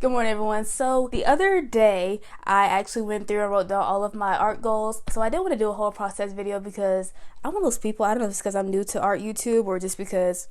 Good morning, everyone. So the other day I actually went through and wrote down all of my art goals. So I didn't want to do a whole process video because I'm one of those people, I don't know if it's because I'm new to art YouTube or just because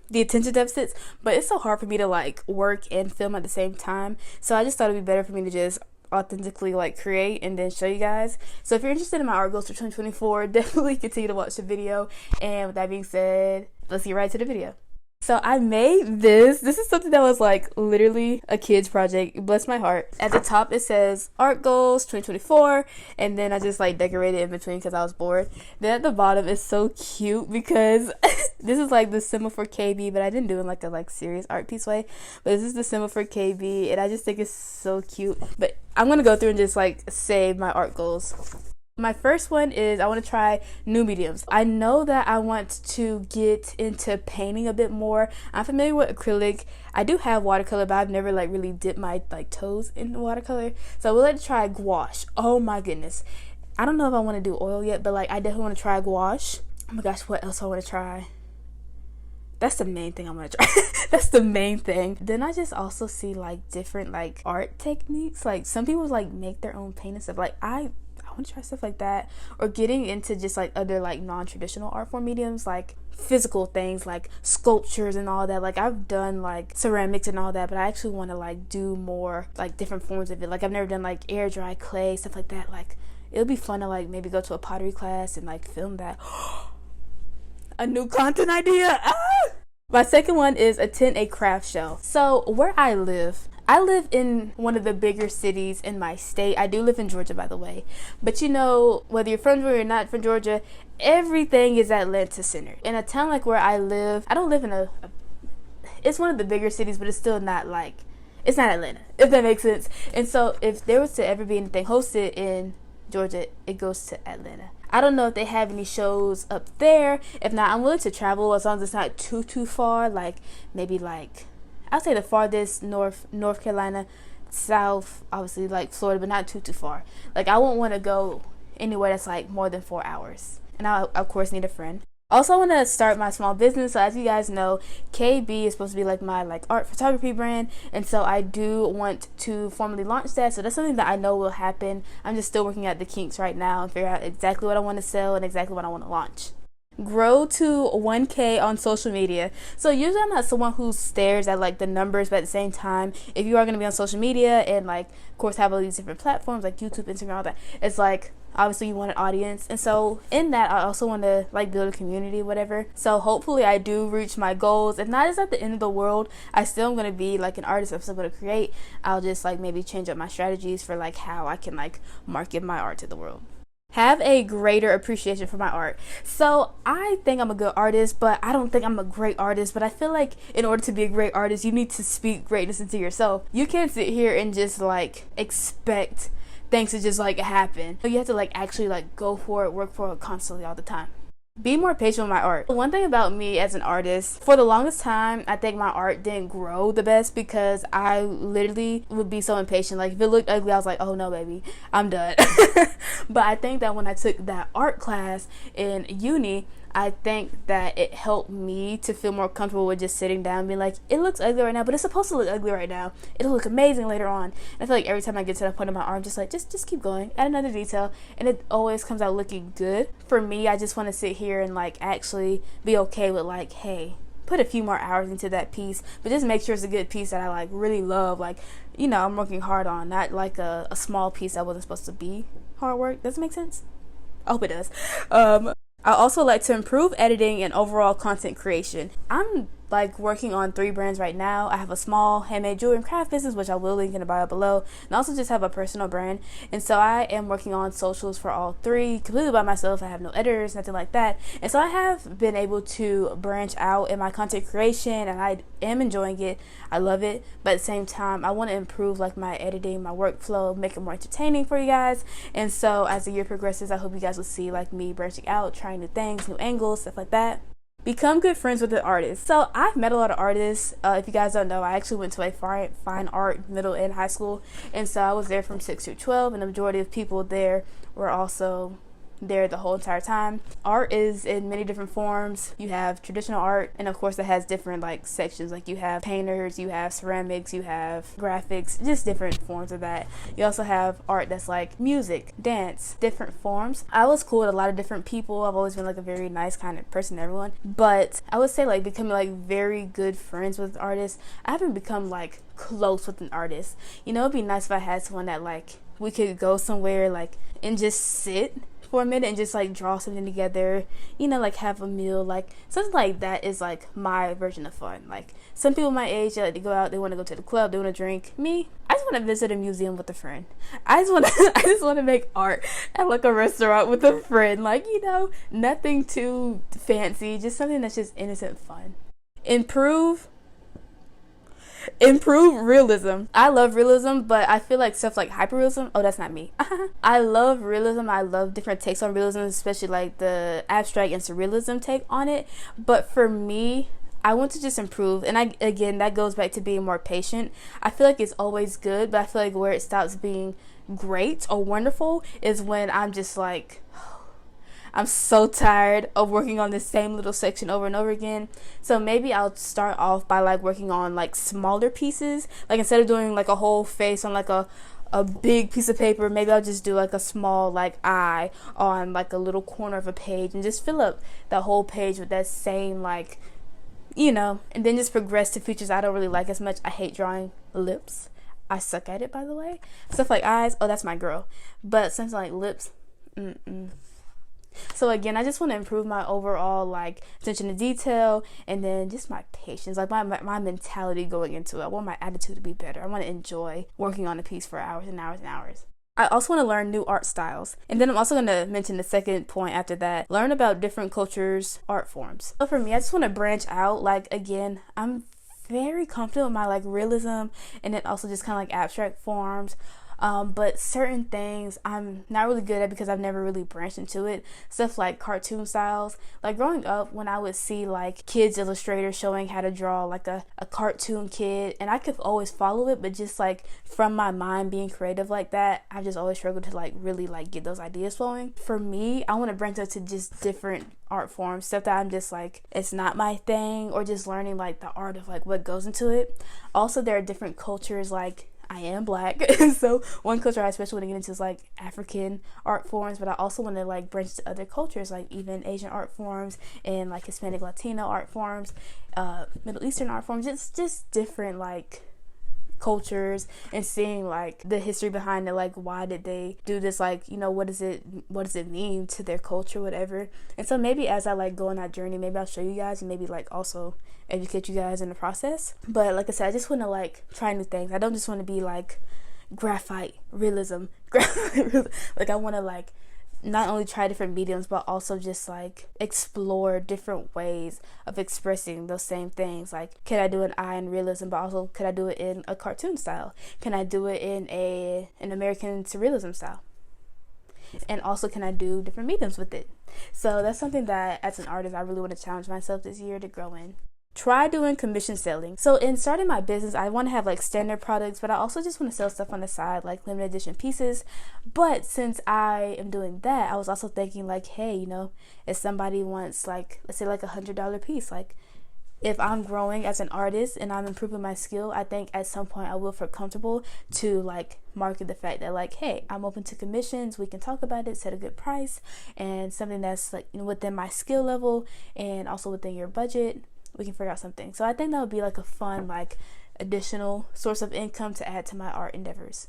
the attention deficits, but it's so hard for me to like work and film at the same time. So I just thought it'd be better for me to just authentically like create and then show you guys. So if you're interested in my art goals for 2024, definitely continue to watch the video. And with that being said, let's get right to the video. So I made this. This is something that was like literally a kid's project. Bless my heart. At the top it says art goals 2024, and then I just like decorated in between because I was bored. Then at the bottom it's so cute because this is like the symbol for KB, but I didn't do it in like a serious art piece way. But this is the symbol for KB, and I just think it's so cute. But I'm gonna go through and just like say my art goals. My first one is I want to try new mediums. I know that I want to get into painting a bit more. I'm familiar with acrylic. I do have watercolor, but I've never like really dipped my like toes in watercolor. So I would like to try gouache. Oh my goodness. I don't know if I want to do oil yet, but like I definitely want to try gouache. Oh my gosh, what else I want to try? That's the main thing I want to try. That's the main thing. Then I just also see like different like art techniques. Like some people like make their own paint and stuff. Like I want to try stuff like that, or getting into just like other like non-traditional art form mediums, like physical things like sculptures and all that. Like I've done like ceramics and all that, but I actually want to like do more like different forms of it. Like I've never done like air dry clay, stuff like that. Like it would be fun to like maybe go to a pottery class and like film that. A new content idea. My second one is attend a craft show. So where I live in one of the bigger cities in my state. I do live in Georgia, by the way. But you know, whether you're from Georgia or not from Georgia, everything is Atlanta centered. In a town like where I live, I don't live in it's one of the bigger cities, but it's still not like, it's not Atlanta, if that makes sense. And so if there was to ever be anything hosted in Georgia, it goes to Atlanta. I don't know if they have any shows up there. If not, I'm willing to travel as long as it's not too far. Like maybe like, I'll say the farthest North Carolina, south, obviously like Florida, but not too far. Like I won't want to go anywhere that's like more than 4 hours. And I of course need a friend. Also, I want to start my small business. So as you guys know, KB is supposed to be like my like art photography brand, and so I do want to formally launch that. So that's something that I know will happen. I'm just still working out the kinks right now and figure out exactly what I want to sell and exactly what I want to launch. Grow to 1K on social media. So usually I'm not someone who stares at like the numbers, but at the same time, if you are going to be on social media and like of course have all these different platforms like YouTube, Instagram, all that, it's like obviously you want an audience. And so in that, I also want to like build a community, whatever. So hopefully I do reach my goals. If not, it's at the end of the world. I still am going to be like an artist. I'm still going to create. I'll just like maybe change up my strategies for like how I can like market my art to the world. Have a greater appreciation for my art. So I think I'm a good artist, but I don't think I'm a great artist. But I feel like in order to be a great artist, you need to speak greatness into yourself. You can't sit here and just like expect things to just like happen. You have to like actually like go for it, work for it constantly all the time. Be more patient with my art. One thing about me as an artist, for the longest time, I think my art didn't grow the best because I literally would be so impatient. Like if it looked ugly, I was like, oh no, baby, I'm done. But I think that when I took that art class in uni, I think that it helped me to feel more comfortable with just sitting down and being like, it looks ugly right now, but it's supposed to look ugly right now. It'll look amazing later on. And I feel like every time I get to that point in my art, I'm just like, just keep going, add another detail, and it always comes out looking good. For me, I just want to sit here and like actually be okay with like, hey, put a few more hours into that piece, but just make sure it's a good piece that I like really love. Like, you know, I'm working hard on, not like a small piece that wasn't supposed to be hard work. Does it make sense? I hope it does. I also like to improve editing and overall content creation. I'm like working on 3 brands right now. I have a small handmade jewelry and craft business, which I will link in the bio below, and also just have a personal brand. And so I am working on socials for all 3 completely by myself. I have no editors, nothing like that. And so I have been able to branch out in my content creation, and I am enjoying it. I love it, but at the same time I want to improve like my editing, my workflow, make it more entertaining for you guys. And so as the year progresses, I hope you guys will see like me branching out, trying new things, new angles, stuff like that. Become good friends with the artists. So I've met a lot of artists. If you guys don't know, I actually went to a fine art middle and high school, and so I was there from 6 through 12, and the majority of people there were also there the whole entire time. Art is in many different forms. You have traditional art, and of course that has different like sections. Like you have painters, you have ceramics, you have graphics, just different forms of that. You also have art that's like music, dance, different forms. I was cool with a lot of different people. I've always been like a very nice kind of person to everyone, but I would say like becoming like very good friends with artists, I haven't become like close with an artist. You know, it'd be nice if I had someone that like we could go somewhere like and just sit for a minute and just like draw something together, you know, like have a meal, like something like that is like my version of fun. Like some people my age, they like to go out, they want to go to the club, they want to drink. Me, I just want to visit a museum with a friend. I just want to make art at like a restaurant with a friend, like, you know, nothing too fancy, just something that's just innocent fun. Improve realism. I love realism, but I feel like stuff like hyperrealism, oh, that's not me. I love realism. I love different takes on realism, especially like the abstract and surrealism take on it. But for me, I want to just improve, and again that goes back to being more patient. I feel like it's always good, but I feel like where it stops being great or wonderful is when I'm just like, I'm so tired of working on the same little section over and over again. So maybe I'll start off by like working on like smaller pieces. Like instead of doing like a whole face on like a big piece of paper, maybe I'll just do like a small like eye on like a little corner of a page and just fill up the whole page with that same like, you know, and then just progress to features I don't really like as much. I hate drawing lips. I suck at it, by the way. Stuff like eyes, oh, that's my girl. But something like lips, So again, I just want to improve my overall like attention to detail, and then just my patience, like my mentality going into it. I want my attitude to be better. I want to enjoy working on a piece for hours and hours and hours. I also want to learn new art styles. And then I'm also going to mention the second point after that, learn about different cultures' art forms. So for me, I just want to branch out. Like again, I'm very comfortable with my like realism and then also just kind of like abstract forms. But certain things I'm not really good at because I've never really branched into it. Stuff like cartoon styles. Like growing up, when I would see like kids illustrators showing how to draw like a cartoon kid, and I could always follow it, but just like from my mind being creative like that, I just always struggled to like really like get those ideas flowing. For me, I want to branch out to just different art forms, stuff that I'm just like, it's not my thing, or just learning like the art of like what goes into it. Also, there are different cultures, like I am black, so one culture I especially want to get into is like African art forms, but I also want to like branch to other cultures, like even Asian art forms and like Hispanic Latino art forms, Middle Eastern art forms, just different like cultures, and seeing like the history behind it, like why did they do this, like, you know, what does it mean to their culture, whatever. And so maybe as I like go on that journey, maybe I'll show you guys and maybe like also educate you guys in the process. But like I said, I just want to like try new things. I don't just want to be like graphite realism like I want to like not only try different mediums, but also just like explore different ways of expressing those same things. Like, can I do an eye in realism, but also could I do it in a cartoon style? Can I do it in an American surrealism style? And also, can I do different mediums with it? So that's something that as an artist I really want to challenge myself this year to grow in. Try doing commission selling. So in starting my business, I want to have like standard products, but I also just want to sell stuff on the side, like limited edition pieces. But since I am doing that, I was also thinking like, hey, you know, if somebody wants like, let's say like $100 piece, like if I'm growing as an artist and I'm improving my skill, I think at some point I will feel comfortable to like market the fact that like, hey, I'm open to commissions, we can talk about it, set a good price, and something that's like, you know, within my skill level and also within your budget, we can figure out something. So I think that would be like a fun like additional source of income to add to my art endeavors.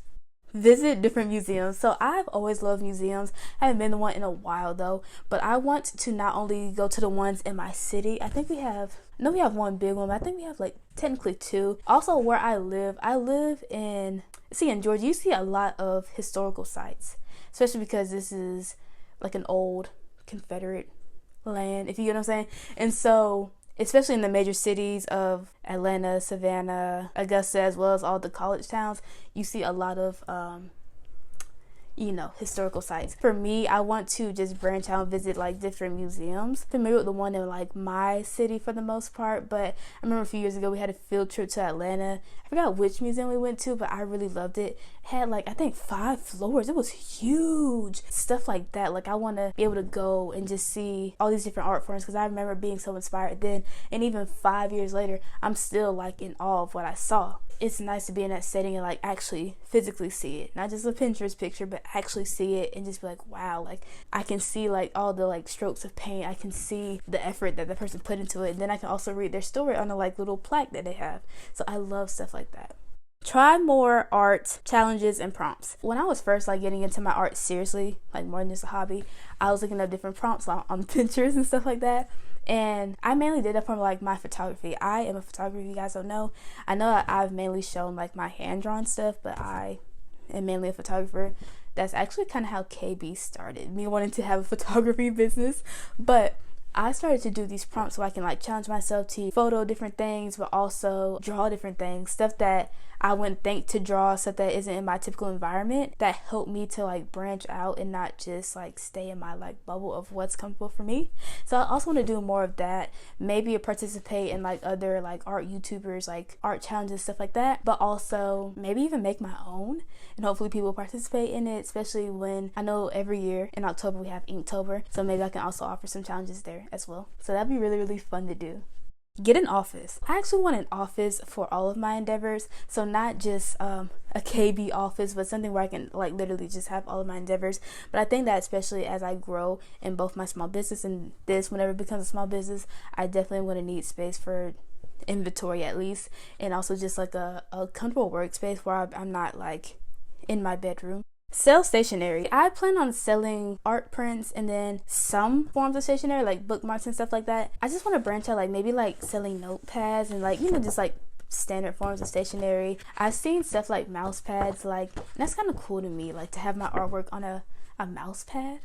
Visit different museums. So I've always loved museums. I haven't been to one in a while though, but I want to not only go to the ones in my city. I think we have one big one, but I think we have like technically two. Also where I live in Georgia, you see a lot of historical sites, especially because this is like an old Confederate land, if you get what I'm saying. And so especially in the major cities of Atlanta, Savannah, Augusta, as well as all the college towns, you see a lot of you know, historical sites. For me, I want to just branch out and visit like different museums. I'm familiar with the one in like my city for the most part, but I remember a few years ago we had a field trip to Atlanta. I forgot which museum we went to, but I really loved it. It had like, I think 5 floors. It was huge. Stuff like that. Like I want to be able to go and just see all these different art forms, because I remember being so inspired then, and even 5 years later I'm still like in awe of what I saw. It's nice to be in that setting and like actually physically see it, not just a Pinterest picture, but actually see it and just be like, wow, like I can see like all the like strokes of paint. I can see the effort that the person put into it, and then I can also read their story on the like little plaque that they have. So I love stuff like that. Try more art challenges and prompts. When I was first like getting into my art seriously, like more than just a hobby, I was looking up different prompts on Pinterest and stuff like that. And I mainly did that for like my photography. I am a photographer, if you guys don't know. I know I've mainly shown like my hand-drawn stuff, but I am mainly a photographer. That's actually kind of how KB started, me wanting to have a photography business. But I started to do these prompts so I can like challenge myself to photo different things, but also draw different things, stuff that I wouldn't think to draw, stuff that isn't in my typical environment, that helped me to like branch out and not just like stay in my like bubble of what's comfortable for me. So I also want to do more of that, maybe participate in like other like art YouTubers, like art challenges, stuff like that, but also maybe even make my own, and hopefully people participate in it, especially when I know every year in October we have Inktober, so maybe I can also offer some challenges there as well. So that'd be really, really fun to do. Get an office. I actually want an office for all of my endeavors, so not just a KB office, but something where I can like literally just have all of my endeavors. But I think that especially as I grow in both my small business and this, whenever it becomes a small business, I definitely want to need space for inventory at least, and also just like a comfortable workspace where I'm not like in my bedroom. Sell stationery. I plan on selling art prints and then some forms of stationery like bookmarks and stuff like that. I just want to branch out, like maybe like selling notepads and like, you know, just like standard forms of stationery. I've seen stuff like mouse pads, like, and that's kind of cool to me, like to have my artwork on a mouse pad.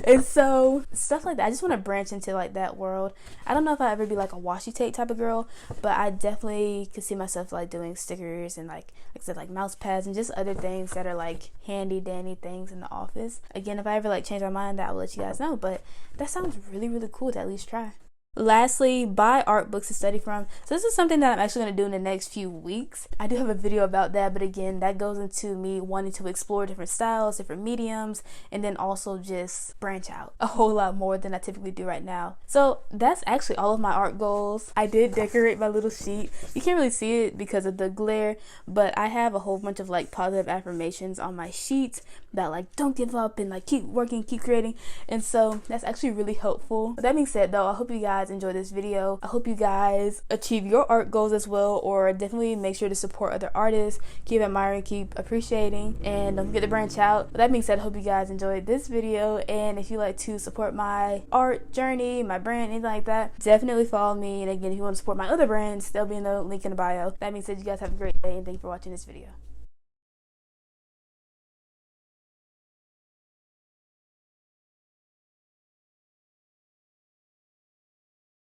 And so stuff like that, I just want to branch into like that world. I don't know if I'll ever be like a washi tape type of girl, but I definitely could see myself like doing stickers and like I said, like mouse pads and just other things that are like handy dandy things in the office. Again, if I ever like change my mind, I will let you guys know, but that sounds really, really cool to at least try. Lastly, buy art books to study from. So this is something that I'm actually going to do in the next few weeks. I do have a video about that, but again, that goes into me wanting to explore different styles, different mediums, and then also just branch out a whole lot more than I typically do right now. So that's actually all of my art goals. I did decorate my little sheet. You can't really see it because of the glare, but I have a whole bunch of like positive affirmations on my sheet that like don't give up and like keep working, keep creating, and so that's actually really helpful. With that being said though, I hope you guys enjoy this video. I hope you guys achieve your art goals as well, or definitely make sure to support other artists, keep admiring, keep appreciating, and don't forget to branch out. With that being said, I hope you guys enjoyed this video, and if you like to support my art journey, my brand, anything like that, definitely follow me. And again, if you want to support my other brands, they'll be in the link in the bio. That being said, you guys have a great day, and thank you for watching this video.